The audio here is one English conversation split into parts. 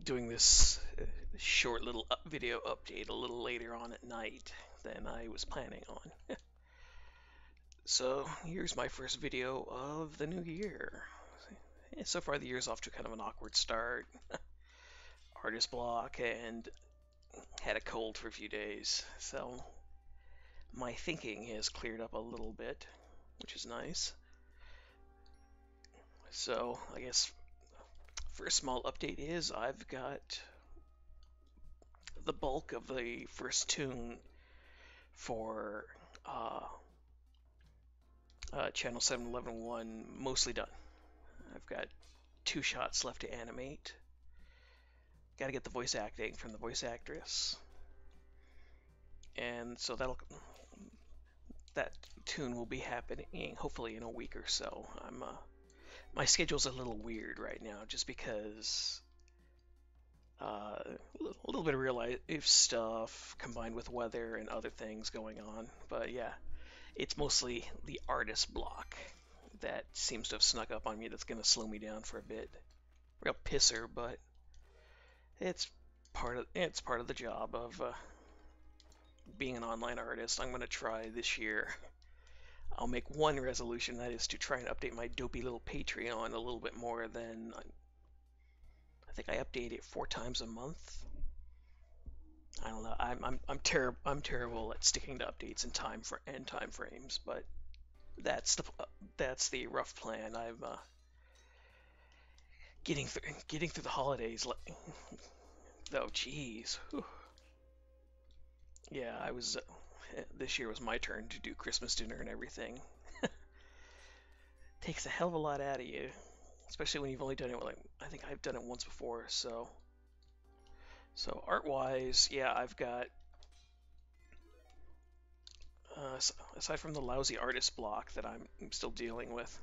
doing this short little video update a little later on at night than I was planning on. So here's my first video of the new year. So far the year's off to kind of an awkward start. Artist block and had a cold for a few days. So my thinking has cleared up a little bit, which is nice. So I guess first small update is I've got the bulk of the first tune for channel 711 mostly done. I've got 2 shots left to animate. Got to get the voice acting from the voice actress, and so that tune will be happening hopefully in a week or so. My schedule's a little weird right now just because a little bit of real life stuff combined with weather and other things going on. But yeah, it's mostly the artist block that seems to have snuck up on me that's going to slow me down for a bit. Real pisser, but it's part of the job of being an online artist. I'm going to try this year. I'll make one resolution, that is to try and update my dopey little Patreon a little bit more than I think I update it 4 times a month. I don't know. I'm terrible at sticking to updates and time frames, but that's the rough plan. I'm getting through the holidays. Oh, jeez. Yeah, I was. This year was my turn to do Christmas dinner and everything. Takes a hell of a lot out of you, especially when you've only done it I think I've done it once before. So art-wise, yeah, I've got aside from the lousy artist block that I'm still dealing with,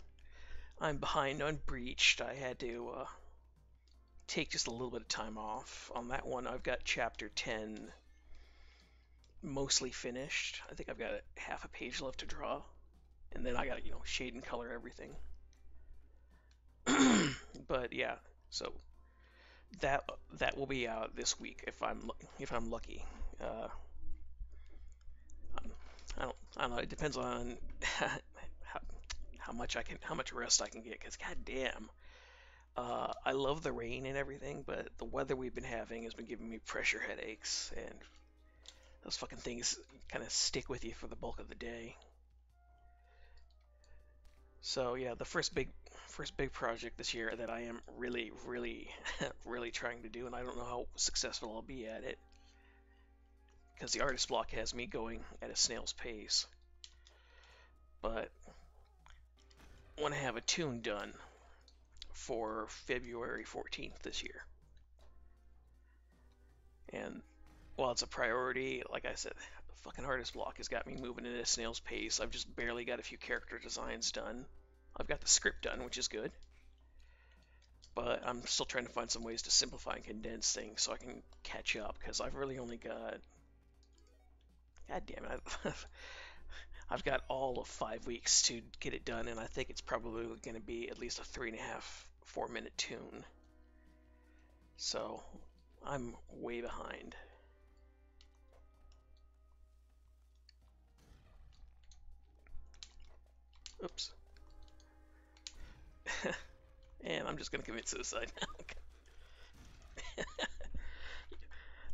I'm behind on Breached. I had to take just a little bit of time off on that one. I've got chapter 10 mostly finished. I think I've got half a page left to draw, and then I got to shade and color everything. But yeah, so that will be out this week if I'm lucky. I don't know. It depends on how much rest I can get. Cause goddamn, I love the rain and everything, but the weather we've been having has been giving me pressure headaches, and those fucking things kind of stick with you for the bulk of the day. So yeah, the first big project this year that I am really really trying to do, and I don't know how successful I'll be at it because the artist block has me going at a snail's pace. But I want to have a tune done for February 14th this year. And while it's a priority, like I said, the fucking artist block has got me moving at a snail's pace. I've just barely got a few character designs done. I've got the script done, which is good. But I'm still trying to find some ways to simplify and condense things so I can catch up, because I've really only got... God damn it. I've got all of 5 weeks to get it done, and I think it's probably going to be at least a 3.5, 4-minute tune. So I'm way behind. Oops. And I'm just going to commit suicide now.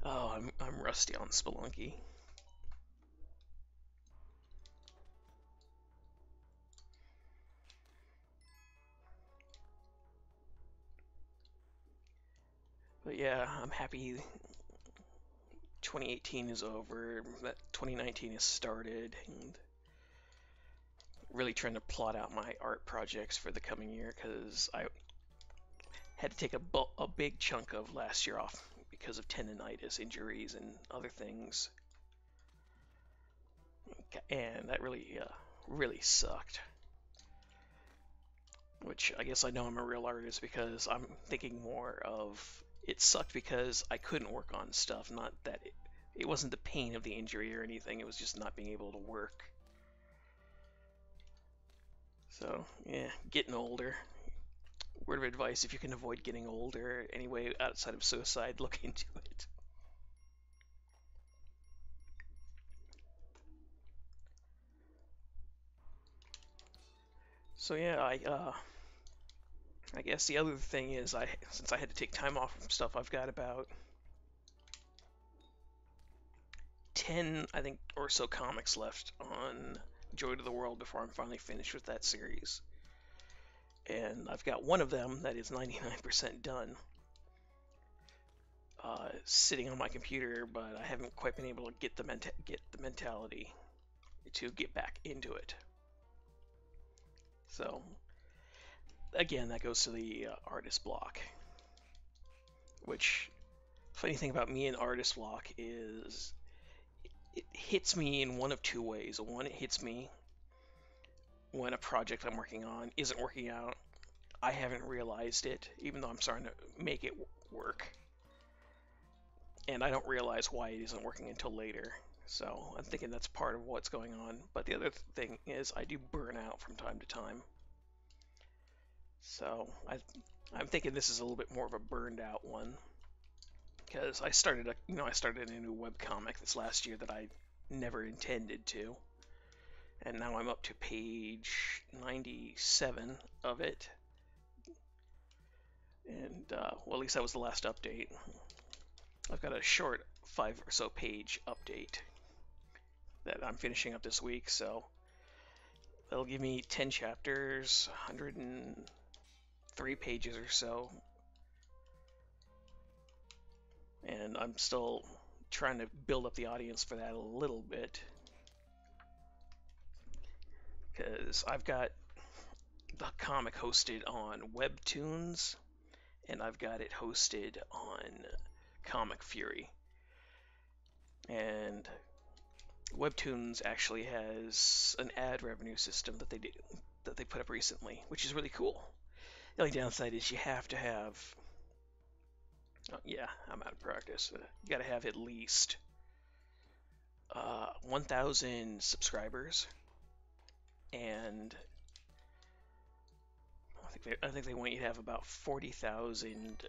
Oh, I'm rusty on Spelunky. But yeah, I'm happy 2018 is over, that 2019 has started, and really trying to plot out my art projects for the coming year, because I had to take a big chunk of last year off because of tendonitis, injuries, and other things, and that really sucked. Which I guess I know I'm a real artist because I'm thinking more of it sucked because I couldn't work on stuff, not that it wasn't the pain of the injury or anything, it was just not being able to work. So yeah, getting older. word of advice: if you can avoid getting older anyway outside of suicide, look into it. So yeah, I guess the other thing is since I had to take time off from stuff, I've got about 10, I think, or so comics left on Joy to the World before I'm finally finished with that series. And I've got one of them that is 99% done, sitting on my computer, but I haven't quite been able to get the mentality to get back into it. So again, that goes to the artist block. Which, funny thing about me and artist block is it hits me in one of two ways. One, it hits me when a project I'm working on isn't working out. I haven't realized it, even though I'm starting to make it work. And I don't realize why it isn't working until later. So I'm thinking that's part of what's going on. But the other thing is I do burn out from time to time. So I'm thinking this is a little bit more of a burned out one. Because I started a new webcomic this last year that I never intended to. And now I'm up to page 97 of it. And, well, at least that was the last update. I've got a short 5 or so page update that I'm finishing up this week, so that'll give me 10 chapters, 103 pages or so. And I'm still trying to build up the audience for that a little bit. Because I've got the comic hosted on Webtoons, and I've got it hosted on Comic Fury. And Webtoons actually has an ad revenue system that they put up recently, which is really cool. The only downside is you have to have, oh, yeah, I'm out of practice. You got to have at least 1,000 subscribers, and I think they want you to have about 40,000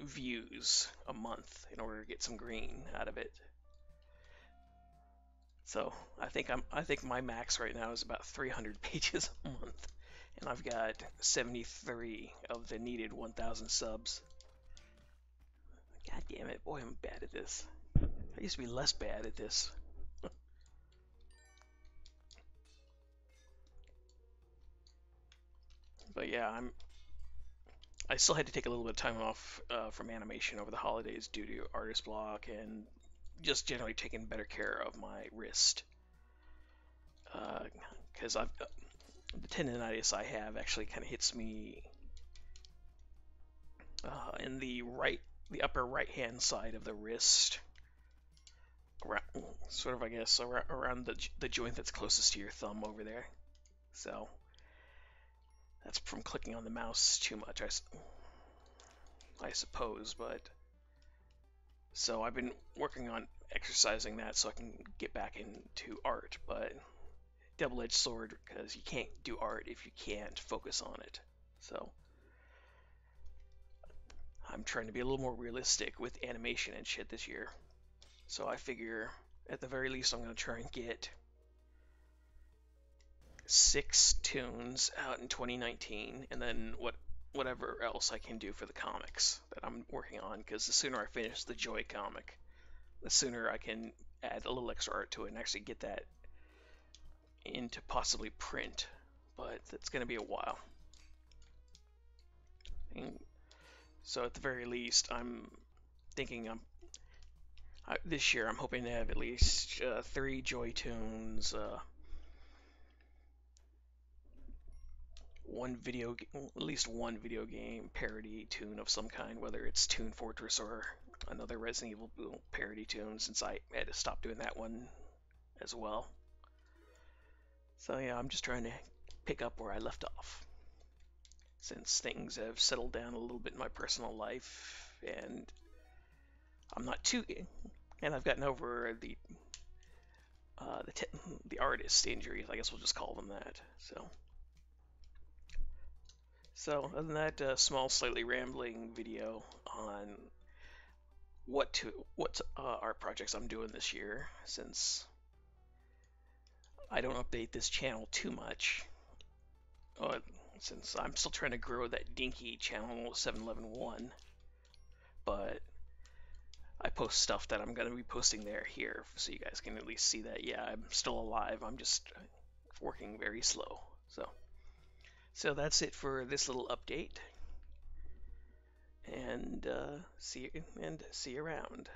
views a month in order to get some green out of it. So I think my max right now is about 300 pages a month, and I've got 73 of the needed 1,000 subs. God damn it, boy, I'm bad at this. I used to be less bad at this. But yeah, I still had to take a little bit of time off from animation over the holidays due to artist block and just generally taking better care of my wrist. Because the tendonitis I have actually kind of hits me in the upper right hand side of the wrist, around, sort of, I guess, around the joint that's closest to your thumb over there. So that's from clicking on the mouse too much, I suppose. But so I've been working on exercising that so I can get back into art, but double-edged sword, because you can't do art if you can't focus on it. So I'm trying to be a little more realistic with animation and shit this year. So I figure at the very least I'm going to try and get 6 tunes out in 2019, and then whatever else I can do for the comics that I'm working on, because the sooner I finish the Joy comic, the sooner I can add a little extra art to it and actually get that into possibly print. But it's going to be a while. And so at the very least, I'm thinking this year I'm hoping to have at least 3 Joy tunes, at least one video game parody tune of some kind, whether it's Toon Fortress or another Resident Evil parody tune, since I had to stop doing that one as well. So yeah, I'm just trying to pick up where I left off, since things have settled down a little bit in my personal life, and I'm not too, and I've gotten over the artist injuries, I guess we'll just call them that. So, other than that, small, slightly rambling video on what art projects I'm doing this year, since I don't update this channel too much. Uh, since I'm still trying to grow that dinky channel 7111, but I post stuff that I'm going to be posting here, so you guys can at least see that, yeah, I'm still alive. I'm just working very slow. So that's it for this little update, and see you around.